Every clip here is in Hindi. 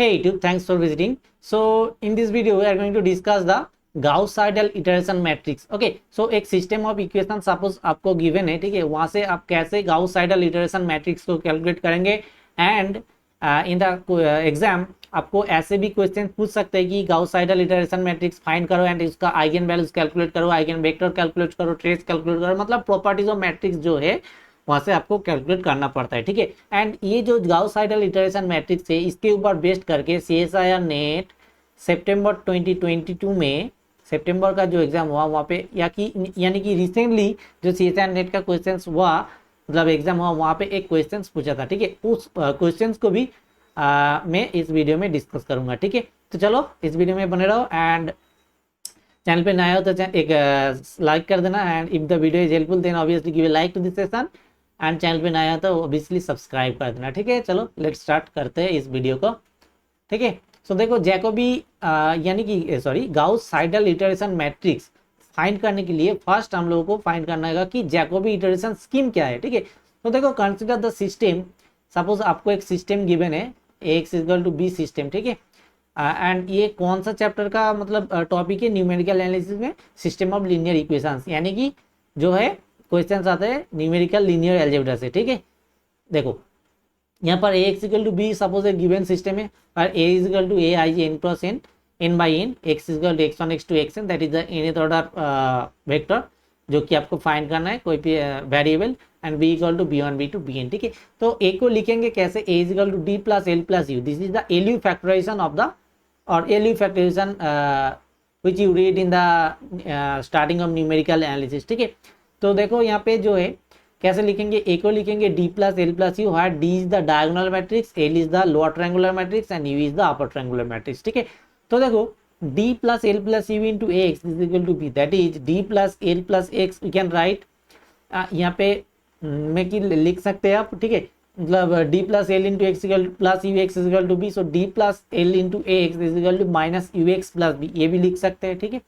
Hey YouTube, thanks for visiting. So in this video we are going to discuss the Gauss-Seidel iteration matrix. Okay, so एक सिस्टम ऑफ इक्वेशन सपोज आपको गिवन है, ठीक है, वहां से आप कैसे Gauss-Seidel iteration मैट्रिक्स को कैलकुलेट करेंगे एंड इन द एग्जाम आपको ऐसे भी क्वेश्चन पूछ सकते हैं कि Gauss-Seidel iteration मैट्रिक्स फाइंड करो एंड इसका आइगन वैल्यूज कैलकुलेट करो, आइगन वेक्टर कैलकुलेट करो, ट्रेस कैलकुलेट करो, मतलब प्रॉपर्टीज ऑफ मैट्रिक्स जो है वहां से आपको कैलकुलेट करना पड़ता है, ठीक है। एंड ये जो Gauss-Seidel इटरेशन मैट्रिक्स है इसके ऊपर बेस्ड करके CSIR नेट सितंबर 2022 में सितंबर का जो एग्जाम हुआ वहाँ पे यानी कि रिसेंटली जो CSIR नेट का क्वेश्चन हुआ, मतलब एग्जाम हुआ, वहाँ पे एक क्वेश्चन पूछा था, ठीक है। उस क्वेश्चन को भी मैं इस वीडियो में डिस्कस करूंगा, ठीक है। तो चलो इस वीडियो में बने रहो एंड चैनल पे नया हो तो एक लाइक कर देना and if the video is helpful then obviously give a like to this session and channel पे नया हो तो ऑब्वियसली सब्सक्राइब कर देना, ठीक है। चलो लेट्स स्टार्ट करते हैं इस वीडियो को, ठीक है। सो देखो जैकोबी यानी कि sorry Gauss-Seidel iteration matrix find करने के लिए फर्स्ट हम लोगों को फाइंड करना है कि जैकोबी इटरेशन स्कीम क्या है, ठीक है। तो देखो कंसिडर द सिस्टम, सपोज आपको एक सिस्टम गिवन है Ax equal to B system, ठीक है। एंड ये कौन सा चैप्टर का मतलब टॉपिक है, न्यूमेरिकल एनालिसिस में सिस्टम ऑफ लीनियर इक्वेशंस, यानी कि जो है क्वेश्चंस आते हैं न्यूमेरिकल लीनियर अलजेब्रा से, ठीक है। देखो यहाँ पर Ax equal to B suppose एक गिवन सिस्टम है और A is equal to A I N cross N N by N, X is equal to X one X two X N, that is the nth order vector जो कि आपको फाइंड करना है कोई भी variable, and b equal to B one B two B N, ठीक है। तो A को लिखेंगे कैसे, A is equal to D plus L plus U, this is the LU factorisation of the और LU factorisation which you read in the starting of numerical analysis, ठीक है। तो देखो यहाँ पे जो है कैसे लिखेंगे, A को लिखेंगे d plus L plus U, where d is the diagonal matrix, L is the lower triangular matrix and U is the upper triangular matrix, ठीक है। तो देखो d plus L plus U into X is equal to B, that is d plus L plus X, we can write यहाँ पे में कि लिख सकते हैं आप, ठीक है, मतलब d plus l into x equal plus u x is equal to b, so d plus l into a x is equal to minus u x plus b, ये भी लिख सकते हैं, ठीक है।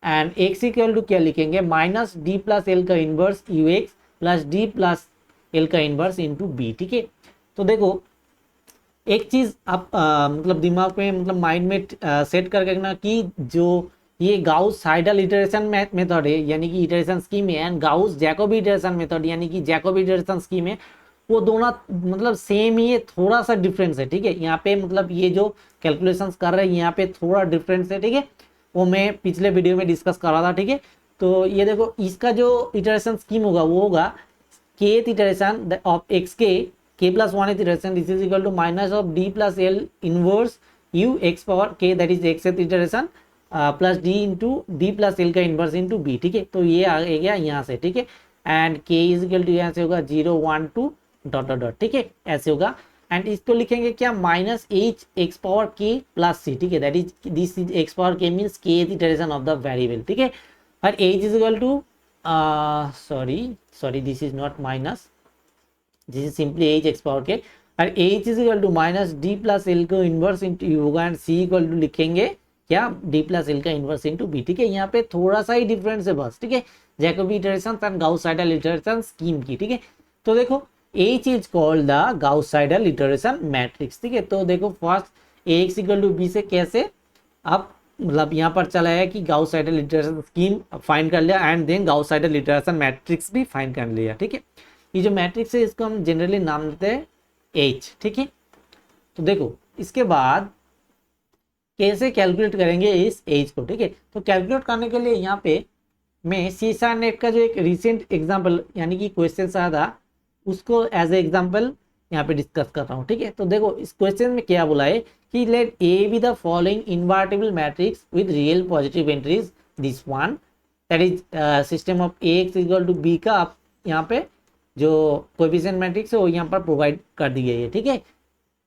एंड x इक्वल टू क्या लिखेंगे, माइनस डी प्लस एल का inverse U x plus D plus L का इनवर्स इंटू बी, ठीक है। तो देखो एक चीज आप मतलब दिमाग में मतलब माइंड में सेट करके रखना कि जो ये Gauss-Seidel इटरेशन मेथड है यानी कि इटरेशन स्कीम है एंड Gauss-Jacobi इटरेशन मेथड यानी कि जैकोबी इटरेशन स्कीम है, वो दोनों मतलब सेम ही है, थोड़ा सा डिफरेंस है, ठीक है। यहाँ पे मतलब ये जो कैलकुलेशंस कर रहे हैं यहाँ पे थोड़ा डिफरेंस है, ठीक है, वो मैं पिछले वीडियो में डिस्कस कर रहा था, ठीक है। तो ये देखो इसका जो इटरेशन स्कीम होगा वो होगा kth iteration of x k plus one iteration, this is equal to minus of D plus L inverse U x power k, that is x iteration plus D into D plus L का इनवर्स इंटू बी, ठीक है। तो ये आ गया यहाँ से, ठीक है। एंड के इज इक्वल टू यहाँ से होगा 0 1 2 डॉट डॉट डॉट, ठीक है, ऐसे होगा। एंड इसको लिखेंगे क्या, minus h x power k plus c, ठीक है, that is this is x power k means k iteration of the variable, ठीक है। और h is equal to sorry this is not minus, this is simply h x power k, और h is equal to minus d plus l को इनवर्स इंटू यू होगा एंड सी इक्वल टू लिखेंगे क्या, डी प्लस एल का इनवर्स इंटू बी, ठीक है। यहाँ पे थोड़ा सा ही डिफरेंस है बस, ठीक है, Jacobi iteration and Gauss-Seidel iteration scheme की, ठीक है। तो देखो H is called the Gauss-Seidel iteration matrix, ठीक है। तो देखो first Ax equal to b से कैसे आप मतलब यहाँ पर चला है कि Gauss-Seidel इटरेशन स्कीम फाइंड कर लिया and then Gauss-Seidel iteration matrix भी फाइंड कर लिया, ठीक है। ये जो मैट्रिक्स है इसको हम जनरली नाम देते हैं H, ठीक है। तो देखो इसके बाद कैसे कैलकुलेट करेंगे इस H को, ठीक है। तो कैलकुलेट करने के लिए यहाँ पे मैं CSIR नेट का जो एक रिसेंट एग्जाम्पल यानी कि क्वेश्चन आया था उसको एज ए एग्जाम्पल यहाँ पे डिस्कस कर रहा हूँ, ठीक है। तो देखो इस क्वेश्चन में क्या बोला है कि let a be the following invertible matrix with real positive entries, this one that is system of Ax equal to b का आप यहाँ पे जो कोएफिशिएंट मैट्रिक्स है वो यहाँ पर प्रोवाइड कर दी गई है, ठीक है।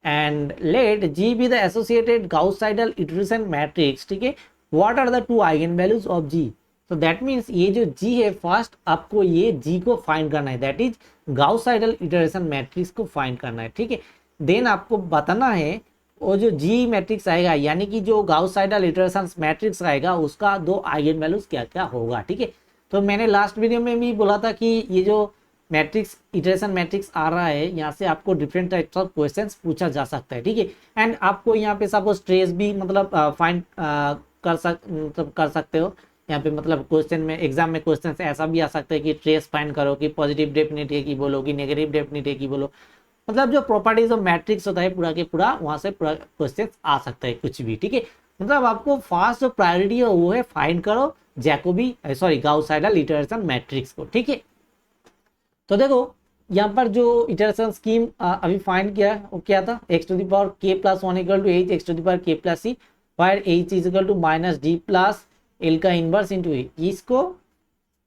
And let G be the associated Gauss-Seidel iteration matrix, ठीक है। What are the two eigenvalues of G, तो दैट मीन्स ये जो G है फर्स्ट आपको ये G को फाइंड करना है, that is Gauss-Seidel iteration matrix को फाइंड करना है, ठीक है। देन आपको बताना है वो जो G मैट्रिक्स आएगा यानी कि जो Gauss-Seidel इटरेशन मैट्रिक्स आएगा उसका दो आइगन वैल्यूज क्या क्या होगा, ठीक है। तो मैंने लास्ट वीडियो में भी बोला था कि ये जो मैट्रिक्स इटरेशन मैट्रिक्स आ रहा है, यहाँ से आपको डिफरेंट टाइप्स ऑफ क्वेश्चंस पूछा जा सकता है, ठीक है। एंड आपको यहाँ पे सपोज ट्रेस भी मतलब फाइंड कर सकते हो यहाँ पे, मतलब क्वेश्चन में एग्जाम में क्वेश्चन ऐसा भी आ सकता है कि ट्रेस फाइंड करो कि पॉजिटिव डेफिनेट है कि बोलो कि नेगेटिव डेफिनेट है कि बोलो, मतलब जो प्रॉपर्टीज ऑफ मैट्रिक्स होता है पूरा के पूरा वहां से पूरा क्वेश्चन आ सकता है कुछ भी, ठीक है। मतलब आपको फास्ट जो प्रायोरिटी है वो है फाइंड करो Jacobi sorry Gauss Seidel iteration matrix को, ठीक है। तो देखो यहाँ पर जो इटरेशन स्कीम अभी फाइंड किया है वो क्या था, x to the power k plus 1 equal to h x to the power k plus c where h is equal to minus d plus l का इनवर्स इनटू a। इसको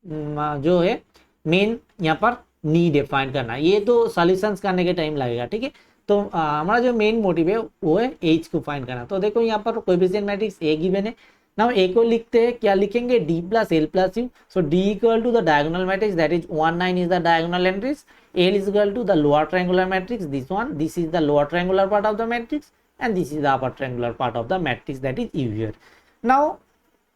जो है मेन यहाँ पर नीड है फाइंड करना, ये तो सॉल्यूशंस करने के टाइम लगेगा, ठीक है। तो हमारा जो मेन मोटिव है वो है h को फाइंड करना। तो देखो यहाँ पर कोएफिशिएंट मैट्रिक्स a गिवन है ना, a को लिखते हैं, क्या लिखेंगे d plus l plus u। So d equal to the diagonal matrix that is 1 9 is the diagonal entries, l is equal to the lower triangular matrix this is the lower triangular part of the matrix and this is the upper triangular part of the matrix that is u here. Now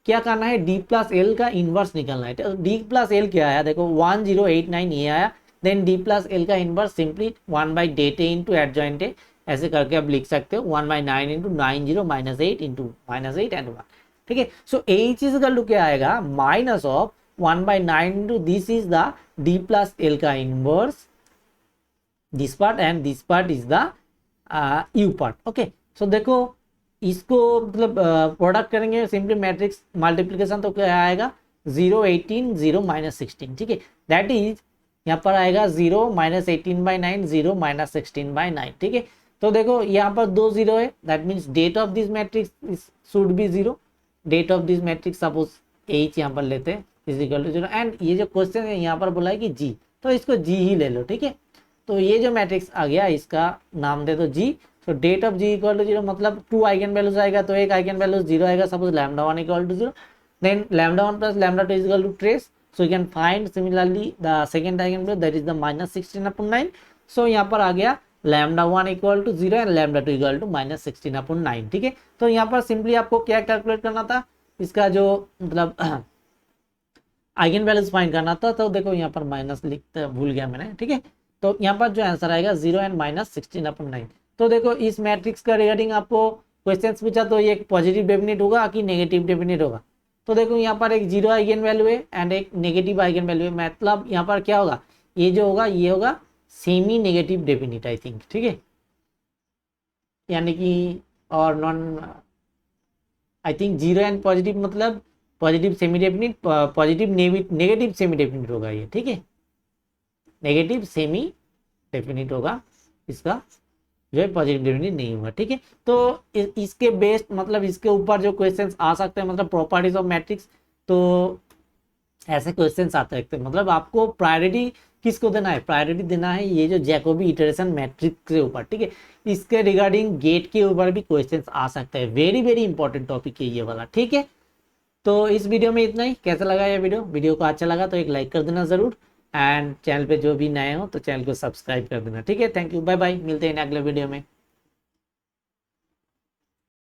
क्या करना है, d प्लस l का इनवर्स निकालना है। तो d प्लस l क्या आया, देखो 1089 ये आया, देन d प्लस l का inverse simply 1 by det a into adjoint a, ऐसे करके आप लिख सकते हो 1 by 9 into 90 minus 8 into minus 8 and 1, ठीक है। So h is equal to क्या आएगा, minus of 1 by 9 into this is the d plus l का inverse this part and this part is the u part, okay. सो देखो इसको मतलब प्रोडक्ट करेंगे सिंपली मैट्रिक्स मल्टीप्लिकेशन, तो क्या आएगा 0 18 0 माइनस 16, ठीक है। दैट इज यहाँ पर आएगा 0 माइनस 18 बाई 9 0 माइनस 16 बाई 9, ठीक है। तो देखो यहाँ पर 2 0 है, that means det of this matrix should be 0, det of this matrix suppose h यहाँ पर लेते हैं इज इक्वल टू 0 एंड ये जो क्वेश्चन है यहाँ पर बोला है कि g, तो इसको g ही ले लो, ठीक है। तो ये जो मैट्रिक्स आ गया इसका नाम दे दो g। तो det of g equal to 0 मतलब 2 आइगन वैल्यूज आएगा, तो एक आइगन वैल्यूज 0 आएगा, suppose lambda 1 equal to 0, then lambda 1 plus lambda 2 is equal to trace. So you can find similarly the second eigenvalue that is the minus 16 upon 9. So यहाँ पर आ गया lambda 1 equal to 0 and lambda 2 equal to minus 16 upon 9, ठीक है। तो यहाँ पर सिंपली आपको क्या कैलकुलेट करना था, इसका जो मतलब आइगन वैल्यूज फाइंड करना था। तो देखो यहाँ पर माइनस लिखते भूल गया मैंने, ठीक है। तो यहाँ पर जो आंसर आएगा 0 एंड माइनस 16 अपॉन 9। तो देखो इस मैट्रिक्स का रिगार्डिंग आपको क्वेश्चन पूछा तो ये पॉजिटिव डेफिनेट होगा कि नेगेटिव डेफिनेट होगा। तो देखो यहाँ पर एक 0 आइगन वैल्यू है एंड एक नेगेटिव आइगन वैल्यू है, मतलब यहाँ पर क्या होगा, ये जो होगा ये होगा semi negative definite I think, ठीक है, यानी कि और non I think 0 and positive मतलब positive semi definite, positive negative semi definite होगा ये, ठीक है, नेगेटिव सेमी डेफिनेट होगा, इसका जो है पॉजिटिव डेफिनेट नहीं होगा, ठीक है। तो इसके बेस्ड मतलब इसके ऊपर जो क्वेश्चंस आ सकते हैं मतलब प्रॉपर्टीज ऑफ मैट्रिक्स, तो ऐसे क्वेश्चंस आते हैं। मतलब आपको प्रायोरिटी किसको देना है, प्रायोरिटी देना है ये जो जैकोबी इटरेशन मैट्रिक्स के ऊपर, ठीक है। इसके रिगार्डिंग गेट के ऊपर भी क्वेश्चंस आ सकते हैं, वेरी वेरी इंपॉर्टेंट टॉपिक है ये वाला, ठीक है। तो इस वीडियो में इतना ही। कैसा लगा ये वीडियो को अच्छा लगा तो एक लाइक कर देना जरूर, एंड चैनल पे जो भी नए हो तो चैनल को सब्सक्राइब कर देना, ठीक है। थैंक यू, बाय बाय, मिलते हैं अगले वीडियो में।